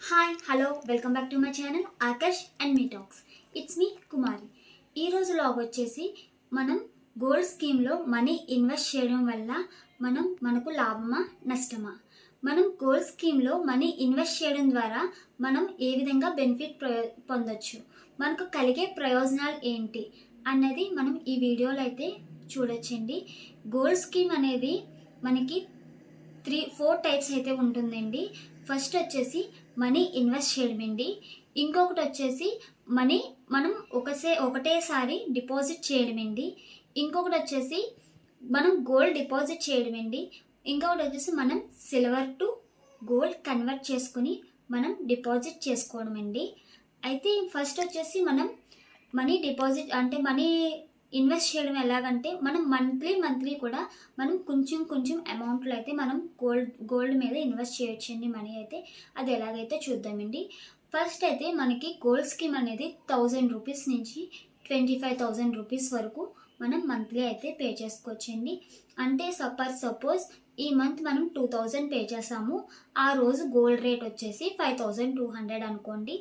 Hi hello welcome back to my channel Akash and me talks. It's me Kumari. ఈరోజు log వచ్చేసి మనం gold స్కీమ్లో money invest చేయడం వల్ల మనకు లాభమా నష్టమా, మనం గోల్డ్ స్కీమ్లో మనీ ఇన్వెస్ట్ చేయడం ద్వారా మనం ఏ విధంగా బెనిఫిట్ పొందొచ్చు, మనకు కలిగే ప్రయోజనాలు ఏంటి అన్నది మనం ఈ వీడియోలో అయితే చూడొచ్చండి. గోల్డ్ స్కీమ్ అనేది మనకి 3-4 టైప్స్ అయితే ఉంటుందండి. ఫస్ట్ వచ్చేసి మనీ ఇన్వెస్ట్ చేయడం అండి. ఇంకొకటి వచ్చేసి మనీ మనం ఒకటేసారి డిపాజిట్ చేయడం అండి. ఇంకొకటి వచ్చేసి మనం గోల్డ్ డిపాజిట్ చేయడం అండి. ఇంకొకటి వచ్చేసి మనం సిల్వర్ టు గోల్డ్ కన్వర్ట్ చేసుకుని మనం డిపాజిట్ చేసుకోవడం అండి. అయితే ఫస్ట్ వచ్చేసి మనం మనీ డిపాజిట్ అంటే మనీ ఇన్వెస్ట్ చేయడం ఎలాగంటే మనం మంత్లీ కూడా మనం కొంచెం అమౌంట్లో అయితే మనం గోల్డ్ మీద ఇన్వెస్ట్ చేయొచ్చండి. మనీ అయితే అది ఎలాగైతే చూద్దామండి. ఫస్ట్ అయితే మనకి గోల్డ్ స్కీమ్ అనేది 1000 రూపీస్ నుంచి 25,000 రూపీస్ వరకు మనం మంత్లీ అయితే పే చేసుకోవచ్చండి. అంటే సపోజ్ ఈ మంత్ మనం 2000 పే చేసాము, ఆ రోజు గోల్డ్ రేట్ వచ్చేసి 5200 అనుకోండి.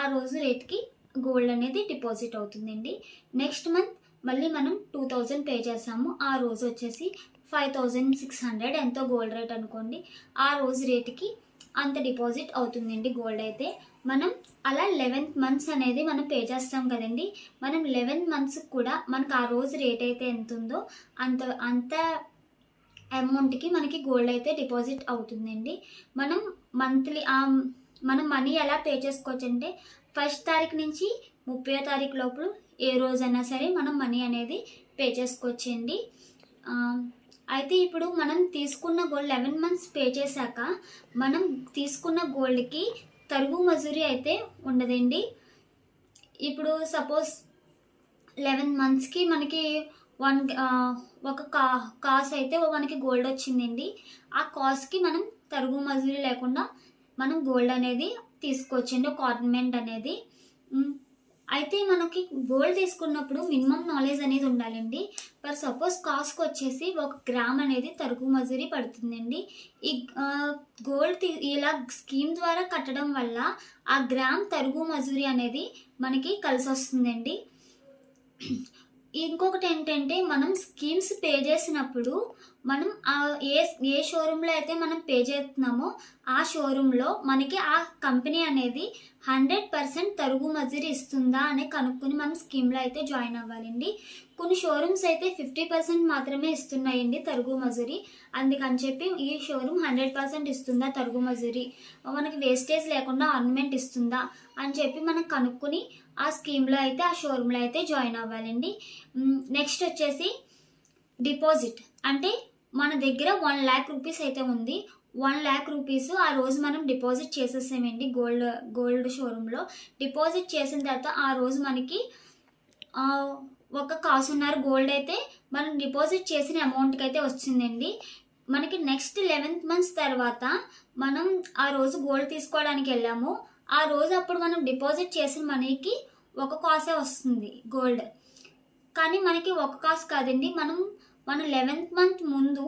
ఆ రోజు రేట్కి గోల్డ్ అనేది డిపాజిట్ అవుతుందండి. నెక్స్ట్ మంత్ మళ్ళీ మనం 2000 పే చేసాము, ఆ రోజు వచ్చేసి 5600 ఎంతో గోల్డ్ రేట్ అనుకోండి. ఆ రోజు రేటుకి అంత డిపాజిట్ అవుతుందండి గోల్డ్ అయితే. మనం అలా 11 మంత్స్ అనేది మనం పే చేస్తాం కదండి. మనం 11 మంత్స్కి కూడా మనకు ఆ రోజు రేట్ అయితే ఎంత ఉందో అంత అమౌంట్కి మనకి గోల్డ్ అయితే డిపాజిట్ అవుతుందండి. మనం మనం మనీ ఎలా పే చేసుకోవచ్చు అంటే 1st తారీఖు నుంచి 30వ తారీఖు లోపల ఏ రోజైనా సరే మనం మనీ అనేది పే చేసుకోవచ్చండి. అయితే ఇప్పుడు మనం తీసుకున్న గోల్డ్ 11 మంత్స్ పే చేశాక మనం తీసుకున్న గోల్డ్కి తరుగు మజూరీ అయితే ఉండదండి. ఇప్పుడు సపోజ్ 11 మంత్స్కి మనకి ఒక కాస్ అయితే మనకి గోల్డ్ వచ్చిందండి. ఆ కాస్ట్కి మనం తరుగు మజూరీ లేకుండా మనం గోల్డ్ అనేది తీసుకోవచ్చండి, ఒక ఆర్నమెంట్ అనేది. అయితే మనకి గోల్డ్ తీసుకున్నప్పుడు మినిమం నాలెడ్జ్ అనేది ఉండాలండి. ఫర్ సపోజ్ కాస్ట్కి వచ్చేసి 1 గ్రామ్ అనేది తరుగు మజూరీ పడుతుందండి. ఈ గోల్డ్ ఇలా స్కీమ్ ద్వారా కట్టడం వల్ల ఆ గ్రామ్ తరుగు మజూరీ అనేది మనకి కలిసి వస్తుందండి. ఇంకొకటి ఏంటంటే మనం స్కీమ్స్ పే చేసినప్పుడు మనం ఏ షోరూంలో అయితే మనం పే చేస్తున్నామో ఆ షోరూంలో మనకి ఆ కంపెనీ అనేది 100% తరుగు మజూరీ ఇస్తుందా అని కనుక్కొని మనం స్కీమ్లో అయితే జాయిన్ అవ్వాలండి. కొన్ని షోరూమ్స్ అయితే 50% మాత్రమే ఇస్తున్నాయండి తరుగు మజూరీ. అందుకని చెప్పి ఈ షోరూమ్ 100% ఇస్తుందా తరుగు మజూరీ, మనకి వేస్టేజ్ లేకుండా ఆర్నమెంట్ ఇస్తుందా అని చెప్పి మనం కనుక్కొని ఆ స్కీమ్లో అయితే ఆ షోరూంలో అయితే జాయిన్ అవ్వాలండి. నెక్స్ట్ వచ్చేసి డిపాజిట్. అంటే మన దగ్గర 1 lakh రూపీస్ అయితే ఉంది. 1 lakh రూపీస్ ఆ రోజు మనం డిపాజిట్ చేసేసామండి గోల్డ్ షోరూంలో. డిపాజిట్ చేసిన తర్వాత ఆ రోజు మనకి ఒక కాసున్నర గోల్డ్ అయితే మనం డిపాజిట్ చేసిన అమౌంట్కి అయితే వచ్చిందండి. మనకి నెక్స్ట్ 11th మంత్స్ తర్వాత మనం ఆ రోజు గోల్డ్ తీసుకోవడానికి వెళ్ళాము. ఆ రోజు అప్పుడు మనం డిపాజిట్ చేసిన మనీకి 1 కాసే వస్తుంది గోల్డ్. కానీ మనకి 1 కాసు కాదండి, మనం 11th మంత్ ముందు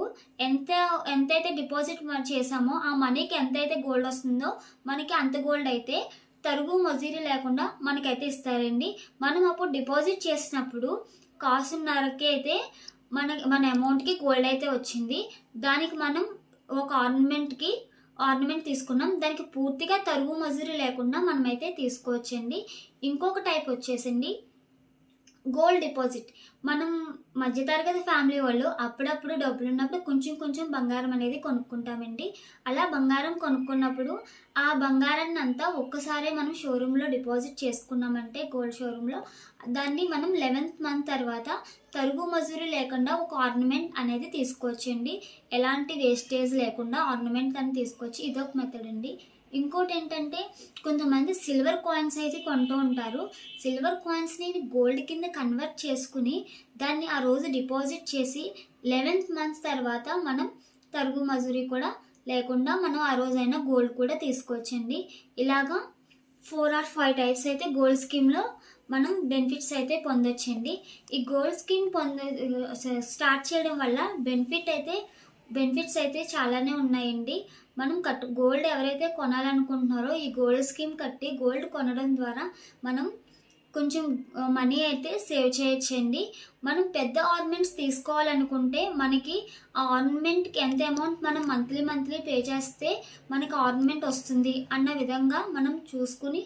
ఎంతైతే డిపాజిట్ చేసామో ఆ మనీకి ఎంతైతే గోల్డ్ వస్తుందో మనకి అంత గోల్డ్ అయితే తరుగు మజూరీ లేకుండా మనకైతే ఇస్తారండి. మనం అప్పుడు డిపాజిట్ చేసినప్పుడు కాసున్నరకి అయితే మన అమౌంట్కి గోల్డ్ అయితే వచ్చింది. దానికి మనం ఒక ఆర్నమెంట్ తీసుకున్నాం, దానికి పూర్తిగా తరుగు మజూరీ లేకుండా మనమైతే తీసుకోవచ్చండి. ఇంకొక టైప్ వచ్చేసండి గోల్డ్ డిపాజిట్. మనం మధ్యతరగతి ఫ్యామిలీ వాళ్ళు అప్పుడప్పుడు డబ్బులు ఉన్నప్పుడు కొంచెం బంగారం అనేది కొనుక్కుంటామండి. అలా బంగారం కొనుక్కున్నప్పుడు ఆ బంగారాన్ని అంతా ఒక్కసారే మనం షోరూంలో డిపాజిట్ చేసుకున్నామంటే గోల్డ్ షోరూంలో దాన్ని మనం 11th మంత్ తర్వాత తరుగు మజూరీ లేకుండా ఒక ఆర్నమెంట్ అనేది తీసుకోవచ్చండి. ఎలాంటి వేస్టేజ్ లేకుండా ఆర్నమెంట్ అని తీసుకోవచ్చు. ఇదొక మెథడ్ అండి. ఇంకోటి ఏంటంటే కొంతమంది సిల్వర్ కాయిన్స్ అయితే కొంటూ ఉంటారు. సిల్వర్ కాయిన్స్ని గోల్డ్ కింద కన్వర్ట్ చేసుకుని దాన్ని ఆ రోజు డిపాజిట్ చేసి 11th మంత్స్ తర్వాత మనం తరుగు మజూరీ కూడా లేకుండా మనం ఆ రోజైనా గోల్డ్ కూడా తీసుకోవచ్చండి. ఇలాగా 4 or 5 టైప్స్ అయితే గోల్డ్ స్కీమ్లో మనం బెనిఫిట్స్ అయితే పొందొచ్చండి. ఈ గోల్డ్ స్కీమ్ స్టార్ట్ చేయడం వల్ల బెనిఫిట్స్ అయితే చాలానే ఉన్నాయండి. మనం గోల్డ్ ఎవరైతే కొనాలనుకుంటున్నారో ఈ గోల్డ్ స్కీమ్ కట్టి గోల్డ్ కొనడం ద్వారా మనం కొంచెం మనీ అయితే సేవ్ చేయొచ్చండి. మనం పెద్ద ఆర్నమెంట్స్ తీసుకోవాలనుకుంటే మనకి ఆ ఆర్నమెంట్కి ఎంత అమౌంట్ మనం మంత్లీ పే చేస్తే మనకి ఆర్నమెంట్ వస్తుంది అన్న విధంగా మనం చూసుకుని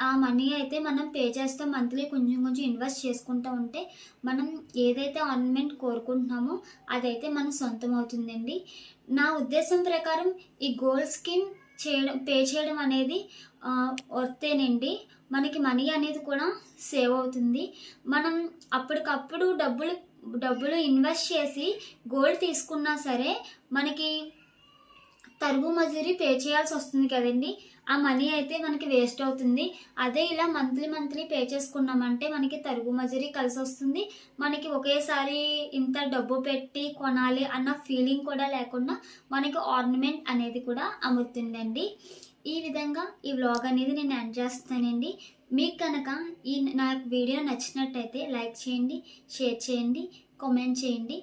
ఆ మనీ అయితే మనం పే చేస్తాం. మంత్లీ కొంచెం ఇన్వెస్ట్ చేసుకుంటూ ఉంటే మనం ఏదైతే ఆర్నమెంట్ కోరుకుంటున్నామో అదైతే మన సొంతం అవుతుందండి. నా ఉద్దేశం ప్రకారం ఈ గోల్డ్ స్కీమ్ పే చేయడం అనేది వర్తేనండి. మనకి మనీ అనేది కూడా సేవ్ అవుతుంది. మనం అప్పటికప్పుడు డబ్బులు ఇన్వెస్ట్ చేసి గోల్డ్ తీసుకున్నా సరే మనకి తరుగు మజూరీ పే చేయాల్సి వస్తుంది కదండి. ఆ మనీ అయితే మనకి వేస్ట్ అవుతుంది. అదే ఇలా మంత్లీ పే చేసుకున్నామంటే మనకి తరుగు మజూరీ కలిసి వస్తుంది. మనకి ఒకేసారి ఇంత డబ్బు పెట్టి కొనాలి అన్న ఫీలింగ్ కూడా లేకుండా మనకి ఆర్నమెంట్ అనేది కూడా అమ్ముతుందండి. ఈ విధంగా ఈ వ్లాగ్ అనేది నేను ఎండ్ చేస్తానండి. మీకు కనుక నా వీడియో నచ్చినట్టయితే లైక్ చేయండి, షేర్ చేయండి, కామెంట్ చేయండి.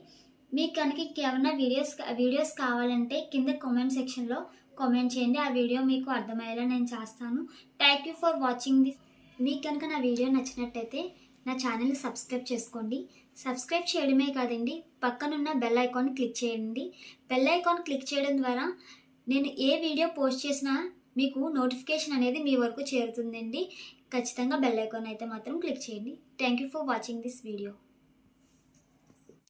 మీకు కనుక ఇంకేమైనా వీడియోస్ కావాలంటే కింద కామెంట్ సెక్షన్లో కామెంట్ చేయండి. ఆ వీడియో మీకు అర్థమయ్యేలా నేను చేస్తాను. Thank you for watching this. మీకు కనుక నా వీడియో నచ్చినట్టయితే నా ఛానల్ని సబ్స్క్రైబ్ చేసుకోండి. సబ్స్క్రైబ్ చేయడమే కాదండి, పక్కనున్న బెల్ ఐకాన్ క్లిక్ చేయండి. బెల్ ఐకాన్ క్లిక్ చేయడం ద్వారా నేను ఏ వీడియో పోస్ట్ చేసినా మీకు నోటిఫికేషన్ అనేది మీ వరకు చేరుతుందండి. ఖచ్చితంగా బెల్ ఐకాన్ అయితే మాత్రం క్లిక్ చేయండి. Thank you for watching this video.